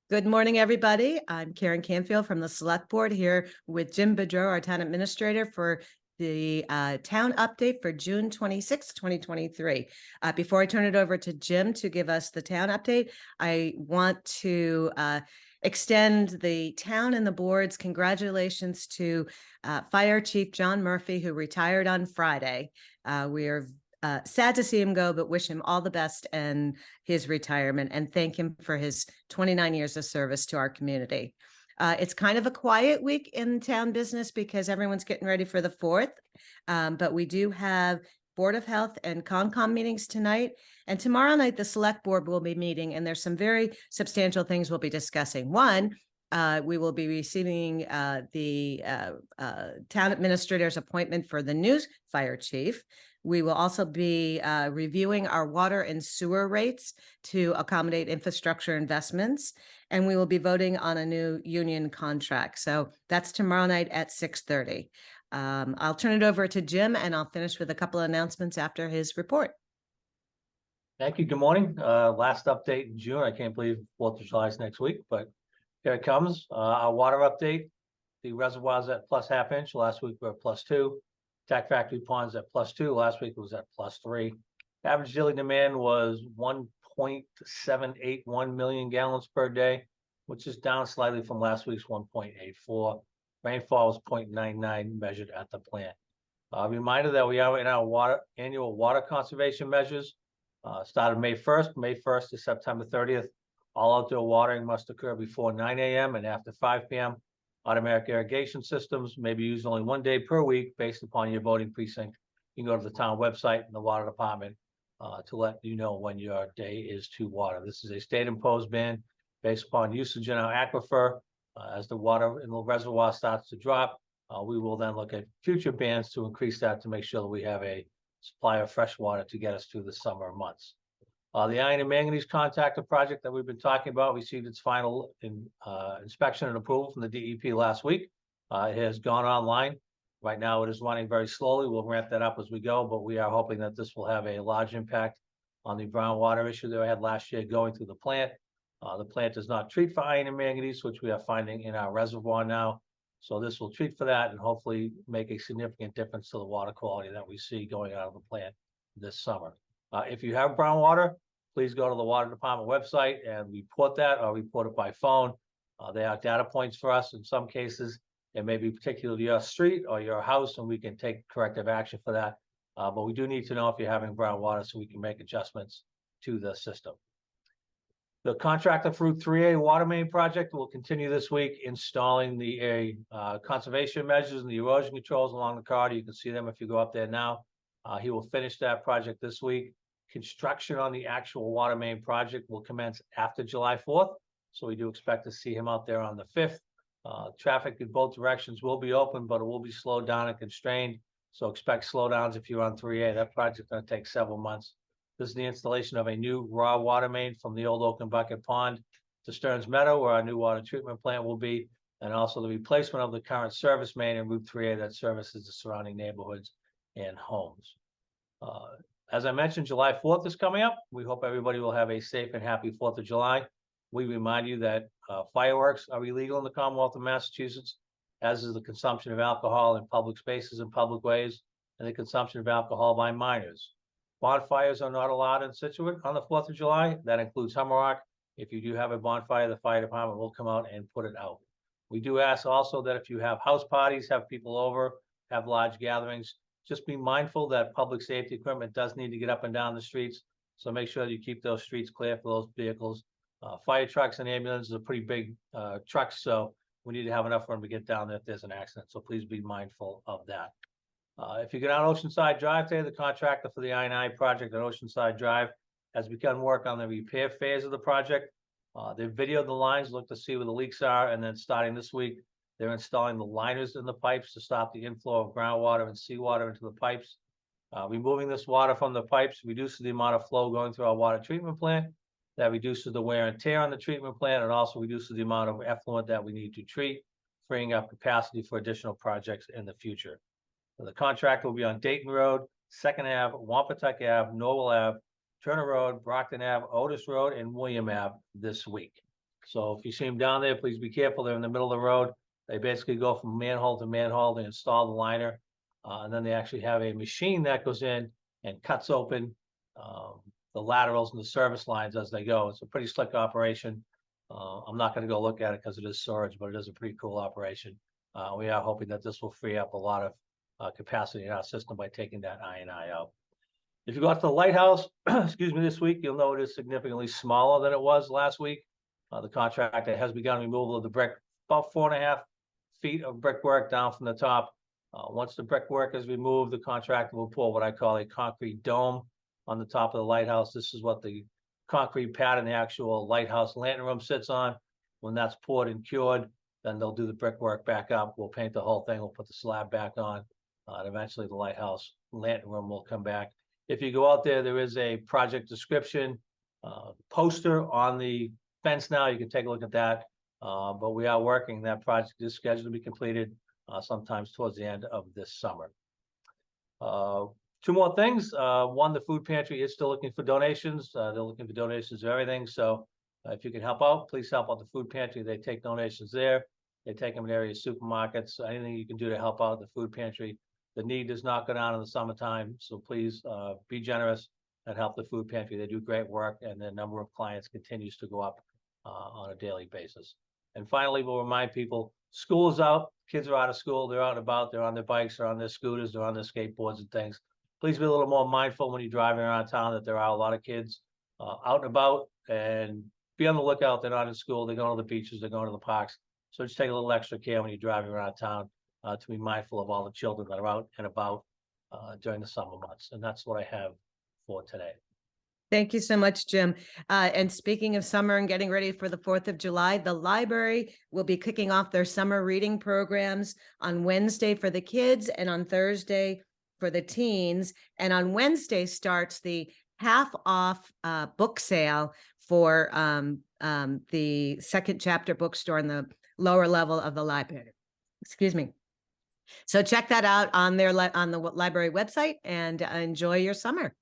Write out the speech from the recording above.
Good morning, everybody. I'm Karen Canfield from the Select Board here with Jim Bedreau, our Town Administrator, for the town update for June 26, 2023. Before I turn it over to Jim to give us the town update, I want to extend the town and the board's congratulations to Fire Chief John Murphy, who retired on Friday. We are sad to see him go, but wish him all the best in his retirement and thank him for his 29 years of service to our community. It's kind of a quiet week in town business because everyone's getting ready for the 4th, but we do have Board of Health and Concom meetings tonight. And tomorrow night, the Select Board will be meeting, and there's some very substantial things we'll be discussing. One, we will be receiving the town administrator's appointment for the new fire chief. We will also be reviewing our water and sewer rates to accommodate infrastructure investments, and we will be voting on a new union contract. So that's tomorrow night at 6:30. I'll turn it over to Jim, and I'll finish with a couple of announcements after his report. Thank you. Good morning. Last update in June. I can't believe 4th of July is next week, but here it comes. Our water update. The reservoirs at +1/2 inch. Last week we were at +2. Tack Factory Ponds at +2. Last week it was at +3. Average daily demand was 1.781 million gallons per day, which is down slightly from last week's 1.84. Rainfall was 0.99 measured at the plant. Reminder that we are in our annual water conservation measures. Started May 1st. May 1st to September 30th. All outdoor watering must occur before 9 a.m. and after 5 p.m. Automatic irrigation systems may be used only 1 day per week based upon your voting precinct. You can go to the town website and the water department to let you know when your day is to water. This is a state-imposed ban based upon usage in our aquifer. As the water in the reservoir starts to drop, we will then look at future bans to increase that to make sure that we have a supply of fresh water to get us through the summer months. The iron and manganese contactor project that we've been talking about received its final inspection and approval from the DEP last week. It has gone online. Right now it is running very slowly. We'll ramp that up as we go, but we are hoping that this will have a large impact on the brown water issue that we had last year going through the plant. The plant does not treat for iron and manganese, which we are finding in our reservoir now. So this will treat for that and hopefully make a significant difference to the water quality that we see going out of the plant this summer. If you have brown water, please go to the water department website and report that, or report it by phone. They are data points for us. In some cases, it may be particular to your street or your house, and we can take corrective action for that. But we do need to know if you're having brown water so we can make adjustments to the system. The contractor for Route 3A water main project will continue this week installing the conservation measures and the erosion controls along the corridor. You can see them if you go up there now. He will finish that project this week. Construction on the actual water main project will commence after July 4th. So we do expect to see him out there on the 5th. Traffic in both directions will be open, but it will be slowed down and constrained. So expect slowdowns if you're on 3A. That project's going to take several months. This is the installation of a new raw water main from the old Oaken Bucket Pond to Stearns Meadow, where our new water treatment plant will be, and also the replacement of the current service main in Route 3A that services the surrounding neighborhoods and homes. As I mentioned, July 4th is coming up. We hope everybody will have a safe and happy 4th of July. We remind you that fireworks are illegal in the Commonwealth of Massachusetts, as is the consumption of alcohol in public spaces and public ways, and the consumption of alcohol by minors. Bonfires are not allowed in Scituate on the 4th of July. That includes Hummerock. If you do have a bonfire, the fire department will come out and put it out. We do ask also that if you have house parties, have people over, have large gatherings, just be mindful that public safety equipment does need to get up and down the streets. So make sure that you keep those streets clear for those vehicles. Fire trucks and ambulances are pretty big trucks, so we need to have enough room to get down there if there's an accident. So please be mindful of that. If you get on Oceanside Drive today, the contractor for the I&I project on Oceanside Drive has begun work on the repair phase of the project. They've videoed the lines, looked to see where the leaks are, and then starting this week, they're installing the liners in the pipes to stop the inflow of groundwater and seawater into the pipes. Removing this water from the pipes reduces the amount of flow going through our water treatment plant. That reduces the wear and tear on the treatment plant and also reduces the amount of effluent that we need to treat, freeing up capacity for additional projects in the future. The contract will be on Dayton Road, 2nd Ave, Wampatuck Ave, Norwell Ave, Turner Road, Brockton Ave, Otis Road, and William Ave this week. So if you see them down there, please be careful. They're in the middle of the road. They basically go from manhole to manhole. They install the liner. And then they actually have a machine that goes in and cuts open the laterals and the service lines as they go. It's a pretty slick operation. I'm not going to go look at it because it is storage, but it is a pretty cool operation. We are hoping that this will free up a lot of capacity in our system by taking that I&I out. If you go out to the lighthouse, excuse me, this week, you'll know it is significantly smaller than it was last week. The contractor has begun removal of the brick, about 4.5 feet of brickwork down from the top. Once the brickwork is removed, the contractor will pour what I call a concrete dome on the top of the lighthouse. This is what the concrete pad in the actual lighthouse lantern room sits on. When that's poured and cured, then they'll do the brickwork back up. We'll paint the whole thing. We'll put the slab back on. And eventually the lighthouse lantern room will come back. If you go out there, there is a project description poster on the fence now. You can take a look at that. But we are working. That project is scheduled to be completed sometimes towards the end of this summer. Two more things. One, the food pantry is still looking for donations. They're looking for donations of everything. So if you can help out, please help out the food pantry. They take donations there. They take them in various supermarkets. Anything you can do to help out the food pantry. The need does not go down in the summertime. So please be generous and help the food pantry. They do great work, and the number of clients continues to go up on a daily basis. And finally, we'll remind people, school is out. Kids are out of school. They're out and about. They're on their bikes. They're on their scooters. They're on their skateboards and things. Please be a little more mindful when you're driving around town that there are a lot of kids out and about, and be on the lookout. They're not in school. They're going to the beaches. They're going to the parks. So just take a little extra care when you're driving around town to be mindful of all the children that are out and about during the summer months. And that's what I have for today. Thank you so much, Jim. And speaking of summer and getting ready for the 4th of July, the library will be kicking off their summer reading programs on Wednesday for the kids and on Thursday for the teens. And on Wednesday starts the half-off book sale for the second chapter bookstore in the lower level of the library. Excuse me. So check that out on their on the library website and enjoy your summer.